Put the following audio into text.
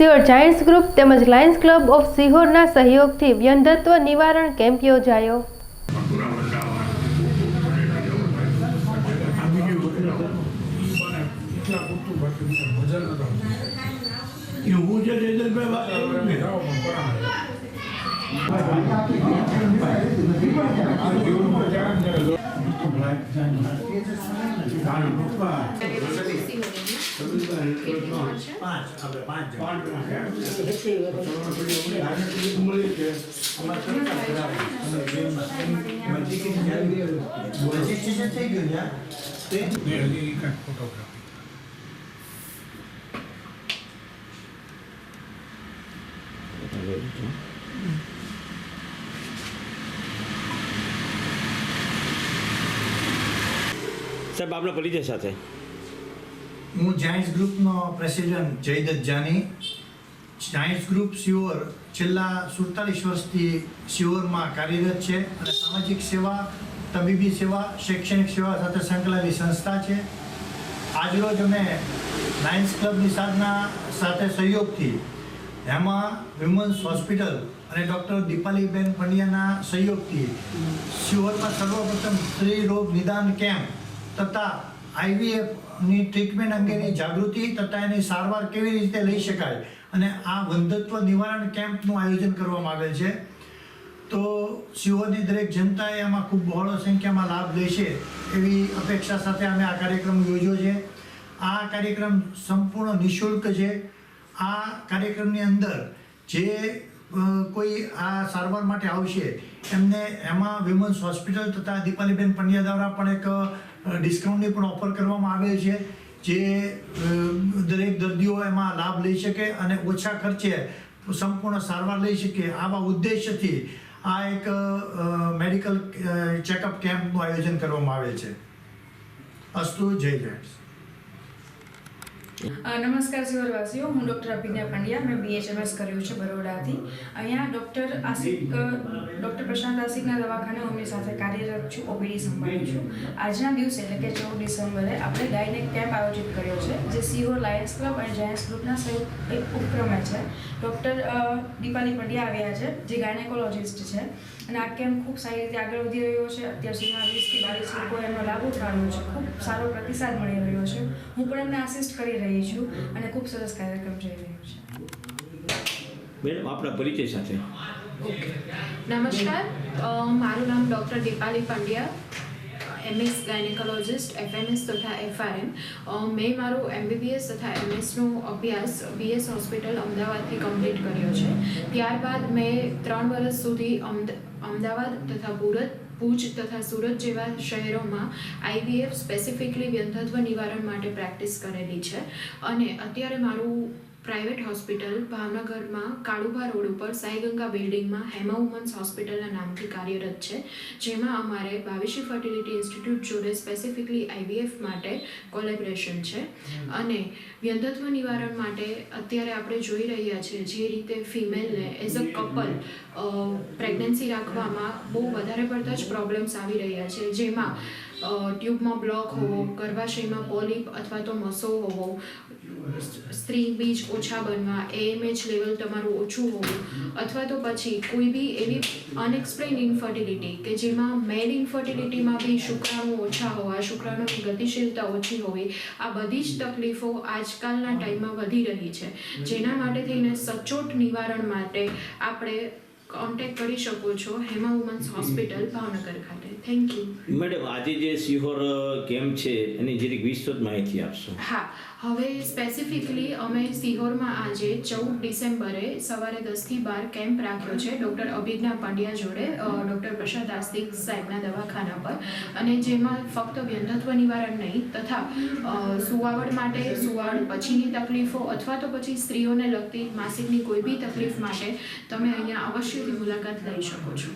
Sihor Giants group તેમજ Lions club of સિહોરના સહયોગથી વ્યંધત્વ નિવારણ કેમ્પ યોજાયો। સાહેબ આપના પરિચય સાથે। હું જાયન્ટ્સ ગ્રુપનો president Jaydatt Jani. Giants group Sihor છેલ્લા 47 વર્ષથી સિહોરમાં કાર્યરત છે અને સામાજિક સેવા, તબીબી સેવા, શૈક્ષણિક સેવા સાથે સંકળાયેલી સંસ્થા છે। આજરોજ અમે લાયન્સ ક્લબની સાથે સહયોગથી એમાં વિમન્સ હોસ્પિટલ અને ડૉક્ટર દીપાલીબેન પંડ્યાના સહયોગથી સિહોરમાં સર્વપ્રથમ સ્ત્રી રોગ નિદાન કેમ્પ તથા IVFની ટ્રીટમેન્ટ અંગેની જાગૃતિ તથા એની સારવાર કેવી રીતે લઈ શકાય અને આ વંધત્વ નિવારણ કેમ્પનું આયોજન કરવામાં આવેલ છે। તો સિહોરની દરેક જનતાએ આમાં ખૂબ બહોળો સંખ્યામાં લાભ લેશે એવી અપેક્ષા સાથે અમે આ કાર્યક્રમ યોજ્યો છે। આ કાર્યક્રમ સંપૂર્ણ નિઃશુલ્ક છે। આ કાર્યક્રમની અંદર જે કોઈ આ સારવાર માટે આવશે એમને એમાં વિમન્સ હોસ્પિટલ તથા દીપાલીબેન પંડ્યા દ્વારા પણ એક ડિસ્કાઉન્ટની પણ ઓફર કરવામાં આવેલ છે, જે દરેક દર્દીઓ એમાં લાભ લઈ શકે અને ઓછા ખર્ચે સંપૂર્ણ સારવાર લઈ શકે। આવા ઉદ્દેશ્યથી આ એક મેડિકલ ચેકઅપ કેમ્પનું આયોજન કરવામાં આવે છે। અસ્તુ, જય જાયન્ટ્સ। નમસ્કાર સિહોરવાસીઓ, હું ડૉક્ટર અભિનય પંડ્યા, મેં BHMS કર્યું છે બરોડાથી। અહીંયા ડૉક્ટર પ્રશાંત આસિકના દવાખાને અમે સાથે કાર્યરત છું, OPD સંભાળું છું। આજના દિવસે એટલે કે 14 ડિસેમ્બરે આપણે ગાયનેક કેમ્પ આયોજિત કર્યો છે, જે સિહોર લાયન્સ ક્લબ અને જાયન્ટ્સ ગ્રુપના સંયુક્ત એક ઉપક્રમે છે। ડૉક્ટર દીપાલી પંડ્યા આવ્યા છે, જે ગાયનેકોલોજિસ્ટ છે, અને આ કેમ્પ ખૂબ સારી રીતે આગળ વધી રહ્યો છે। અત્યાર સુધીમાં 20 થી 22 લોકોએ એનો લાભ ઉઠાવ્યો છે, ખૂબ સારો પ્રતિસાદ મળી રહ્યો છે। હું પણ એમને આસિસ્ટ કરી રહી છું અને ખૂબ સરસ કાર્યક્રમ જઈ રહ્યો છે। મેડમ આપના પરિચય સાથે। નમસ્કાર, મારું નામ doctor Dipali Pandya, MS gynaecologist, FMS તથા FRM। મેં મારું MBBS તથા MSનો અભ્યાસ BS હોસ્પિટલ અમદાવાદથી કમ્પ્લીટ કર્યો છે। ત્યારબાદ મેં 3 વર્ષ સુધી અમદાવાદ તથા ભુજ તથા સુરત જેવા શહેરોમાં IVF સ્પેસિફિકલી વ્યંધત્વ નિવારણ માટે પ્રેક્ટિસ કરેલી છે અને અત્યારે મારું પ્રાઇવેટ હોસ્પિટલ ભાવનગરમાં કાળુભા રોડ ઉપર સાઈગંગા બિલ્ડિંગમાં હેમા વુમન્સ હોસ્પિટલના નામથી કાર્યરત છે, જેમાં અમારે ભાવિશી ફર્ટિલિટી ઇન્સ્ટિટ્યૂટ જોડે સ્પેસિફિકલી IVF માટે કોલેબરેશન છે। અને વ્યંધત્વ નિવારણ માટે અત્યારે આપણે જોઈ રહ્યા છીએ જે રીતે ફિમેલને એઝ અ કપલ પ્રેગ્નન્સી રાખવામાં બહુ વધારે પડતા જ પ્રોબ્લેમ્સ આવી રહ્યા છે, જેમાં ટ્યુબમાં બ્લોક હોવો, ગર્ભાશયમાં પોલિપ અથવા તો મસો હોવો, સ્ત્રી બીજ ઓછા બનવા, AMH લેવલ તમારું ઓછું હોવું, અથવા તો પછી કોઈ બી એવી અનએક્સપ્લેઇન્ડ ઇન્ફર્ટિલિટી કે જેમાં મેલ ઇન્ફર્ટિલિટીમાં બી શુક્રાણુ ઓછા હોવા, શુક્રાણુની ગતિશીલતા ઓછી હોવી, આ બધી જ તકલીફો આજકાલના ટાઈમમાં વધી રહી છે, જેના માટે થઈને સચોટ નિવારણ માટે આપણે કોન્ટેક્ટ કરી શકો છો હેમા વુમન્સ હોસ્પિટલ ભાવનગર ખાતે। Thank you. મેડમ, આજે જે સિહોર કેમ્પ છે એની જરીક વિસ્તૃત માહિતી આપશો। હા, હવે સ્પેસિફિકલી અમે સિહોરમાં આજે 14 ડિસેમ્બરે સવારે 10 થી 12 કેમ્પ રાખ્યો છે ડૉક્ટર અભિજ્ઞા પંડ્યા જોડે, ડૉક્ટર પ્રશાંત આસ્તિક સાહેબના દવાખાના પર, અને જેમાં ફક્ત વ્યંધત્વ નિવારણ નહીં તથા સુવાવડ માટે, સુવાવડ પછીની તકલીફો અથવા તો પછી સ્ત્રીઓને લગતી માસિકની કોઈ બી તકલીફ માટે તમે અહીંયા અવશ્યથી મુલાકાત લઈ શકો છો।